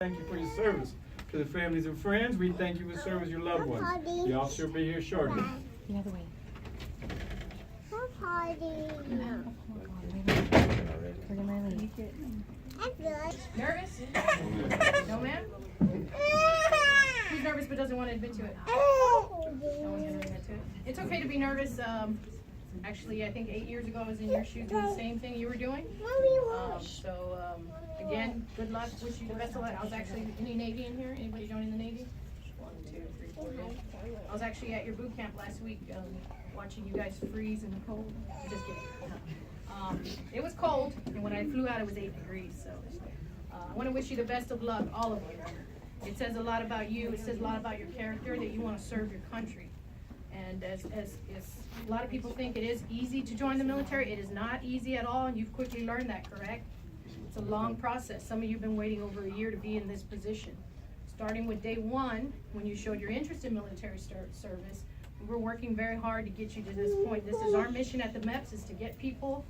Thank you for your service. To the families and friends, we thank you for serving your loved ones. The officer will be here shortly. The other way. Nervous? No, ma'am? Who's nervous but doesn't want to admit to it? No one's going to admit to it. It's okay to be nervous. Actually, I think 8 years ago I was in your shoes doing the same thing you were doing. Again, good luck. Wish you the best of luck. I was actually, any Navy in here? Anybody joining the Navy? 1, 2, 3, 4, 5. I was actually at your boot camp last week watching you guys freeze in the cold. Just kidding. It was cold, and when I flew out it was 8 degrees. So I want to wish you the best of luck, all of you. It says a lot about you. It says a lot about your character, that you want to serve your country. And as a lot of people think it is easy to join the military, it is not easy at all, and you've quickly learned that, correct? It's a long process. Some of you have been waiting over a year to be in this position. Starting with day one, when you showed your interest in military service, we were working very hard to get you to this point. This is our mission at the MEPS, is to get people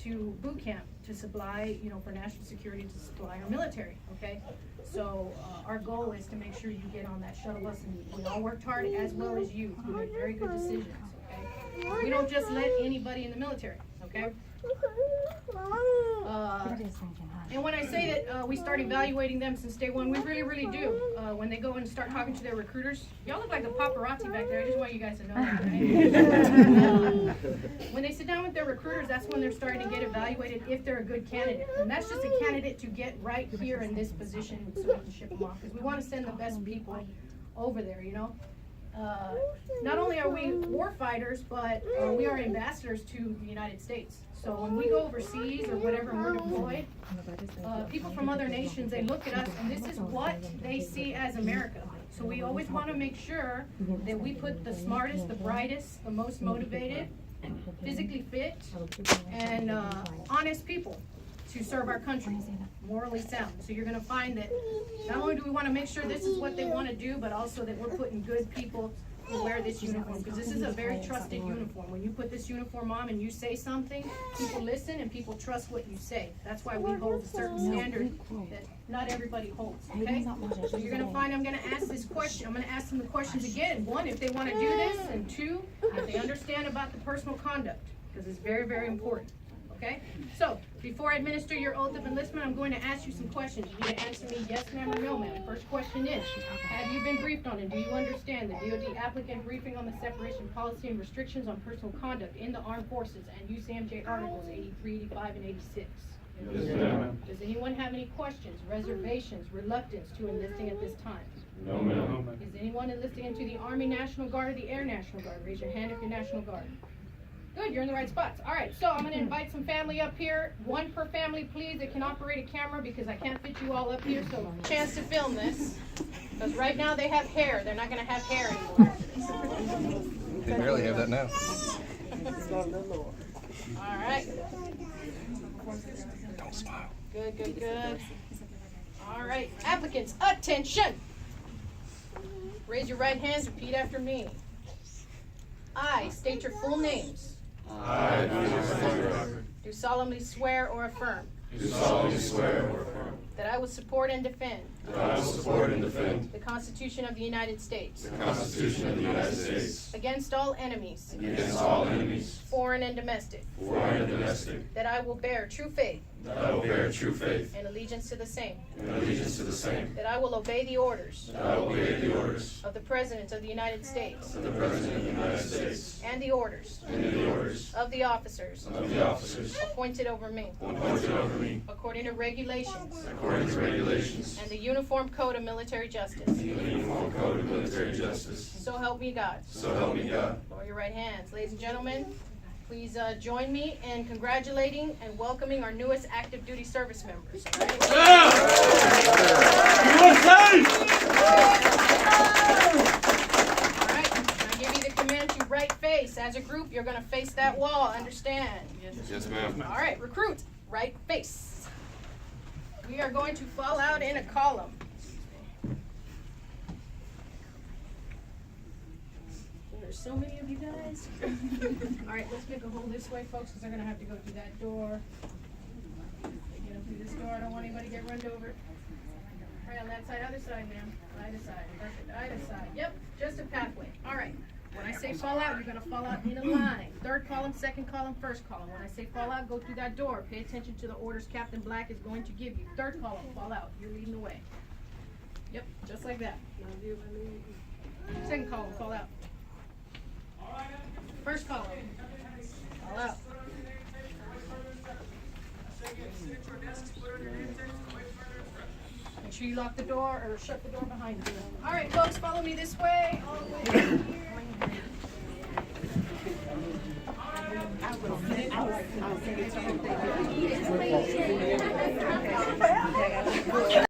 to boot camp, to supply, for national security, to supply our military, okay? So our goal is to make sure you get on that shuttle bus, and we all worked hard, as well as you. You made very good decisions, okay? We don't just let anybody in the military, okay? And when I say that we start evaluating them since day one, we really, really do. When they go and start talking to their recruiters, y'all look like the paparazzi back there. I just want you guys to know that, right? When they sit down with their recruiters, that's when they're starting to get evaluated if they're a good candidate. And that's just a candidate to get right here in this position so we can ship them off. Because we want to send the best people over there, Not only are we war fighters, but we are ambassadors to the United States. So when we go overseas or whatever and we're deployed, people from other nations, they look at us and this is what they see as America. So we always want to make sure that we put the smartest, the brightest, the most motivated, physically fit, and honest people to serve our country, morally sound. So you're going to find that not only do we want to make sure this is what they want to do, but also that we're putting good people who wear this uniform, because this is a very trusted uniform. When you put this uniform on and you say something, people listen and people trust what you say. That's why we hold a certain standard that not everybody holds, okay? So you're going to find I'm going to ask this question. I'm going to ask them the questions again. One, if they want to do this, and two, if they understand about the personal conduct, because it's very, very important. Okay? So, before I administer your oath of enlistment, I'm going to ask you some questions. You need to answer me yes, ma'am, or no, ma'am. First question is, have you been briefed on and do you understand the DoD applicant briefing on the separation policy and restrictions on personal conduct in the armed forces and USAMJ articles 83, 85, and 86? Yes, ma'am. Does anyone have any questions, reservations, reluctance to enlisting at this time? No, ma'am. Is anyone enlisting into the Army National Guard or the Air National Guard? Raise your hand if you're National Guard. Good, you're in the right spots. All right, so I'm going to invite some family up here. One per family, please, that can operate a camera, because I can't fit you all up here. So chance to film this, because right now they have hair. They're not going to have hair anymore. They barely have that now. All right. Don't smile. Good, good, good. All right, applicants, attention. Raise your right hands, repeat after me. I state your full names. I, Peter Rocker, Do solemnly swear or affirm do solemnly swear or affirm that I will support and defend that I will support and defend the Constitution of the United States the Constitution of the United States against all enemies, against all enemies, foreign and domestic, foreign and domestic, that I will bear true faith that I will bear true faith and allegiance to the same, and allegiance to the same, that I will obey the orders that I will obey the orders of the President of the United States of the President of the United States and the orders and the orders of the officers of the officers appointed over me, appointed over me according to regulations according to regulations and the Uniform Code of Military Justice. and the Uniform Code of Military Justice. So help me God. So help me God. Lower your right hands. Ladies and gentlemen, please join me in congratulating and welcoming our newest active duty service members. All right, I give you the command to right face. As a group, you're going to face that wall. Understand? Yes, ma'am. All right, recruit, right face. We are going to fall out in a column. There's so many of you guys. All right, let's make a hole this way, folks, because they're going to have to go through that door. They get up through this door. I don't want anybody to get run over. side, ma'am. Eye to side. Perfect. Eye to side. Yep, just a pathway. All right. When I say fall out, you're gonna fall out in a line. Third column, second column, first column. When I say fall out, go through that door. Pay attention to the orders Captain Black is going to give you. Third column, fall out. You're leading the way. Yep, just like that. Second column, fall out. First column, fall out. Make sure you lock the door or shut the door behind you. All right, folks, follow me this way. All the way here.